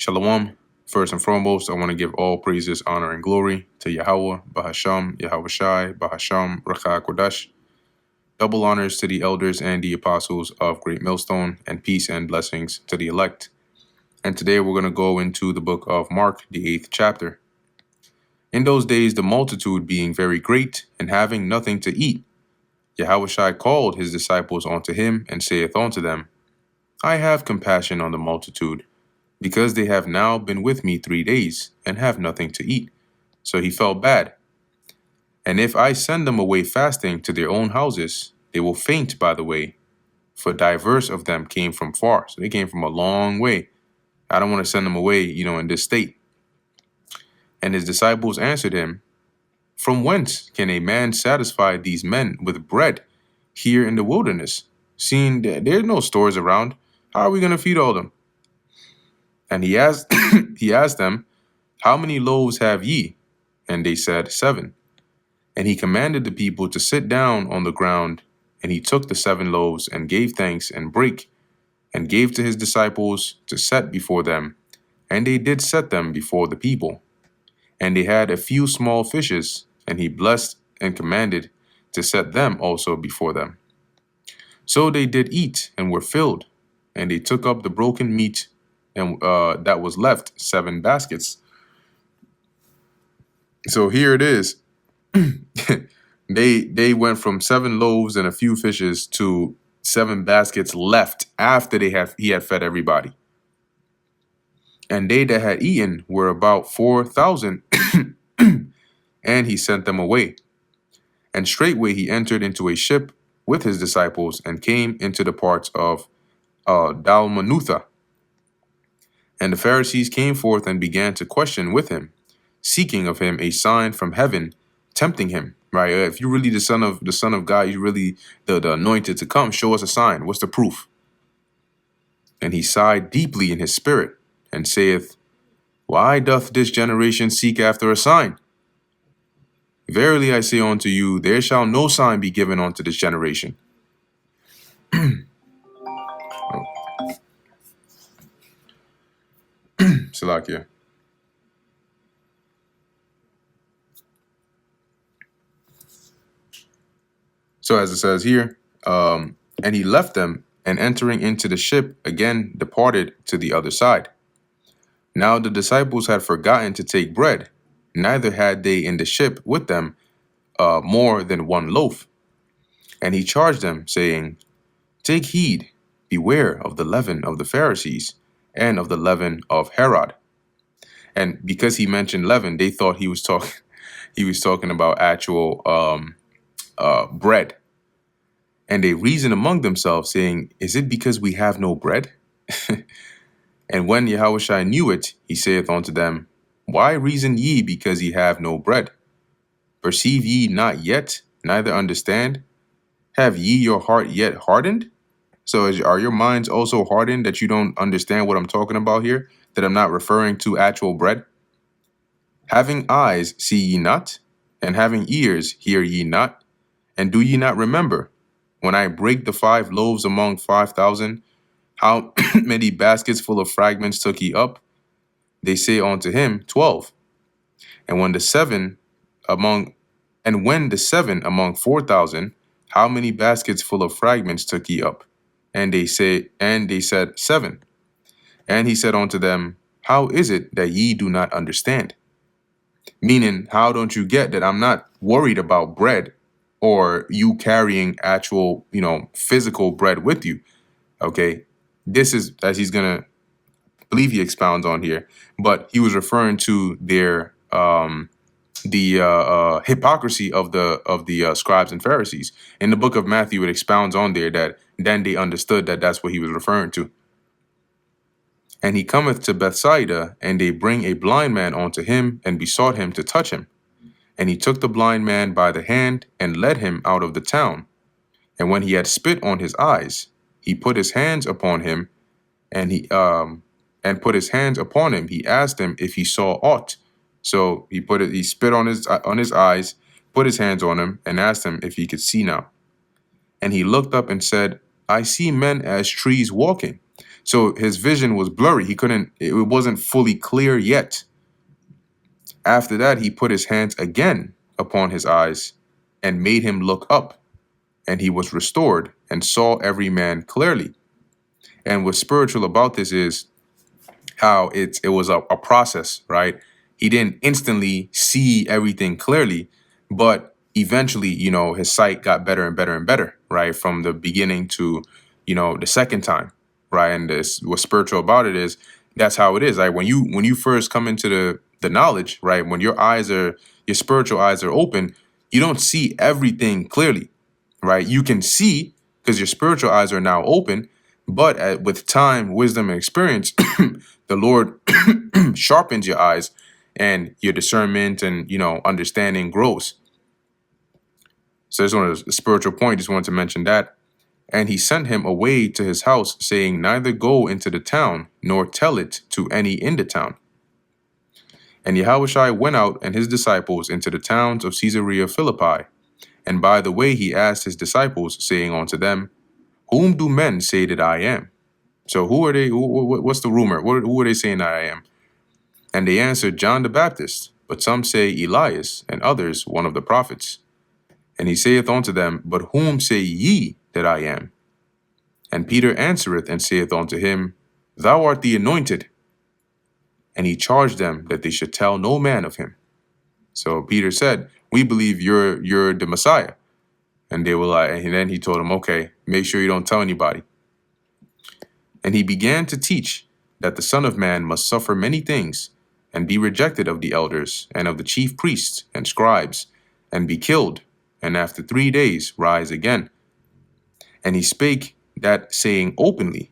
Shalom. First and foremost, I want to give all praises, honor, and glory to Yahweh, Bahasham, Yahweh Shai, Bahasham, Rakha Kodash. Double honors to the elders and the apostles of Great Millstone, and peace and blessings to the elect. And today we're going to go into the book of Mark, the 8th chapter. In those days, the multitude being very great, and having nothing to eat, Yahweh Shai called his disciples unto him, and saith unto them, I have compassion on the multitude, because they have now been with me 3 days, and have nothing to eat. So he felt bad. And if I send them away fasting to their own houses, they will faint by the way, for divers of them came from far. So they came from a long way. I don't want to send them away, in this state. And his disciples answered him, From whence can a man satisfy these men with bread here in the wilderness, seeing that there are no stores around? How are we going to feed all them? And he asked them, How many loaves have ye? And they said, 7. And he commanded the people to sit down on the ground. And he took the 7 loaves, and gave thanks, and brake, and gave to his disciples to set before them. And they did set them before the people. And they had a few small fishes, and he blessed and commanded to set them also before them. So they did eat, and were filled. And they took up the broken meat, and that was left, 7 baskets. So here it is. They went from 7 loaves and a few fishes to 7 baskets left after he had fed everybody. And they that had eaten were about 4,000, and he sent them away. And straightway he entered into a ship with his disciples, and came into the parts of Dalmanutha. And the Pharisees came forth and began to question with him, seeking of him a sign from heaven, tempting him. Right? If you're really the son of God, you're really the anointed to come, show us a sign. What's the proof? And he sighed deeply in his spirit, and saith, Why doth this generation seek after a sign? Verily I say unto you, there shall no sign be given unto this generation. Salakia. So as it says here, and he left them, and entering into the ship again departed to the other side. Now the disciples had forgotten to take bread, neither had they in the ship with them more than 1 loaf. And he charged them, saying, Take heed, beware of the leaven of the Pharisees, and of the leaven of Herod. And because he mentioned leaven, they thought he was talking about actual bread. And they reasoned among themselves, saying, Is it because we have no bread? And when Yahushua knew it, he saith unto them, Why reason ye because ye have no bread? Perceive ye not yet, neither understand? Have ye your heart yet hardened? So are your minds also hardened that you don't understand what I'm talking about here? That I'm not referring to actual bread? Having eyes, see ye not? And having ears, hear ye not? And do ye not remember? When I break the 5 loaves among 5,000, how many baskets full of fragments took ye up? They say unto him, 12. And when the 7 among 4,000, how many baskets full of fragments took ye up? And they said 7. And he said unto them, How is it that ye do not understand? Meaning, how don't you get that I'm not worried about bread, or you carrying actual, physical bread with you? Okay. This is, as he's going to believe he expounds on here, but he was referring to their hypocrisy of the scribes and Pharisees. In the book of Matthew, it expounds on there that then they understood that that's what he was referring to. And he cometh to Bethsaida, and they bring a blind man unto him, and besought him to touch him. And he took the blind man by the hand, and led him out of the town. And when he had spit on his eyes, he put his hands upon him, and he asked him if he saw aught. So he spit on his eyes, put his hands on him, and asked him if he could see now. And he looked up and said, I see men as trees walking. So his vision was blurry. It wasn't fully clear yet. After that, he put his hands again upon his eyes and made him look up, and he was restored and saw every man clearly. And what's spiritual about this is how it was a process, right? He didn't instantly see everything clearly, but eventually, his sight got better and better and better, right? From the beginning to, the second time, right? And what's spiritual about it is that's how it is. Like when you first come into the knowledge, right? When your spiritual eyes are open, you don't see everything clearly, right? You can see because your spiritual eyes are now open, but with time, wisdom, and experience, the Lord sharpens your eyes and your discernment and, understanding grows. So there's one of the spiritual point. Just wanted to mention that. And he sent him away to his house, saying, neither go into the town, nor tell it to any in the town. And Yahushua went out and his disciples into the towns of Caesarea Philippi. And by the way, he asked his disciples, saying unto them, whom do men say that I am? So who are they? What's the rumor? Who are they saying that I am? And they answered, John the Baptist, but some say Elias, and others one of the prophets. And he saith unto them, but whom say ye that I am? And Peter answereth and saith unto him, thou art the anointed. And he charged them that they should tell no man of him. So Peter said, we believe you're the Messiah. And they were like, and then he told them, okay, make sure you don't tell anybody. And he began to teach that the Son of Man must suffer many things, and be rejected of the elders, and of the chief priests and scribes, and be killed, and after 3 days rise again. And he spake that saying openly.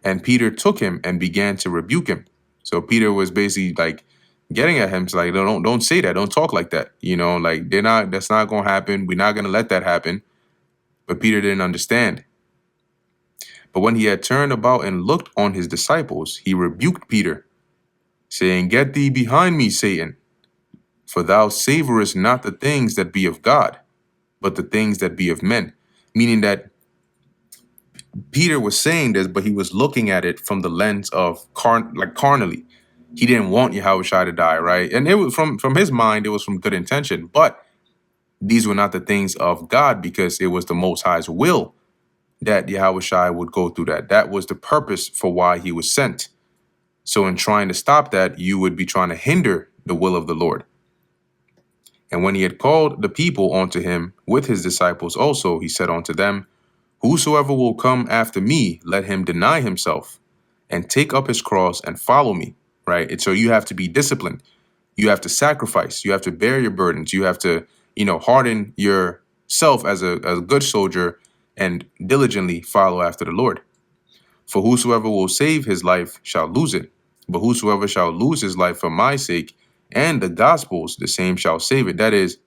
And Peter took him and began to rebuke him. So Peter was basically like getting at him, like, don't say that, don't talk like that. Like that's not gonna happen. We're not gonna let that happen. But Peter didn't understand. But when he had turned about and looked on his disciples, he rebuked Peter, saying, get thee behind me, Satan, for thou savorest not the things that be of God, but the things that be of men. Meaning that Peter was saying this, but he was looking at it from the lens of carnally. He didn't want Yahushua to die, right? And it was from his mind, it was from good intention, but these were not the things of God, because it was the Most High's will that Yahushua would go through that. That was the purpose for why he was sent. So in trying to stop that, you would be trying to hinder the will of the Lord. And when he had called the people unto him with his disciples also, he said unto them, whosoever will come after me, let him deny himself and take up his cross and follow me, right? And so you have to be disciplined. You have to sacrifice. You have to bear your burdens. You have to, harden yourself as a good soldier and diligently follow after the Lord. For whosoever will save his life shall lose it. But whosoever shall lose his life for my sake and the gospel's, the same shall save it. That is,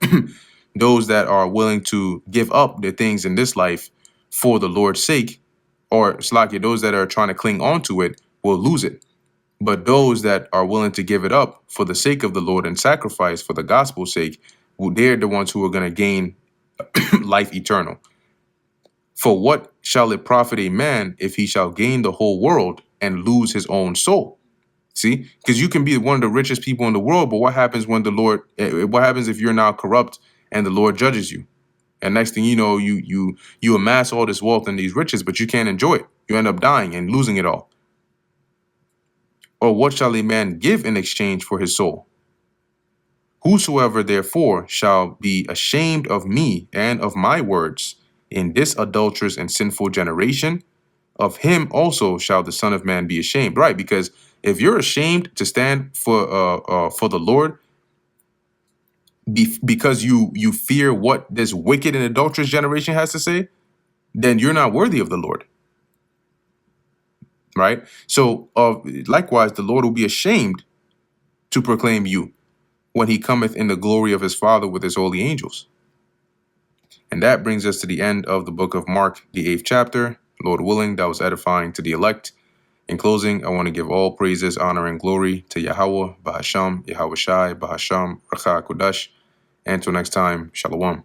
those that are willing to give up their things in this life for the Lord's sake, or Slakia, those that are trying to cling on to it will lose it. But those that are willing to give it up for the sake of the Lord and sacrifice for the gospel's sake, they're the ones who are going to gain life eternal. For what shall it profit a man if he shall gain the whole world and lose his own soul? See, because you can be one of the richest people in the world, but what happens when what happens if you're now corrupt and the Lord judges you? And next thing you know, you amass all this wealth and these riches, but you can't enjoy it. You end up dying and losing it all. Or what shall a man give in exchange for his soul? Whosoever therefore shall be ashamed of me and of my words in this adulterous and sinful generation, of him also shall the Son of Man be ashamed. Right? Because if you're ashamed to stand for the Lord, because you fear what this wicked and adulterous generation has to say, then you're not worthy of the Lord. Right? So likewise, the Lord will be ashamed to proclaim you when he cometh in the glory of his Father with his holy angels. And that brings us to the end of the book of Mark, the 8th chapter. Lord willing, that was edifying to the elect. In closing, I want to give all praises, honor, and glory to Yahweh, Bahasham, Yahushai, Bahasham, Racha Kodash. And until next time, Shalom.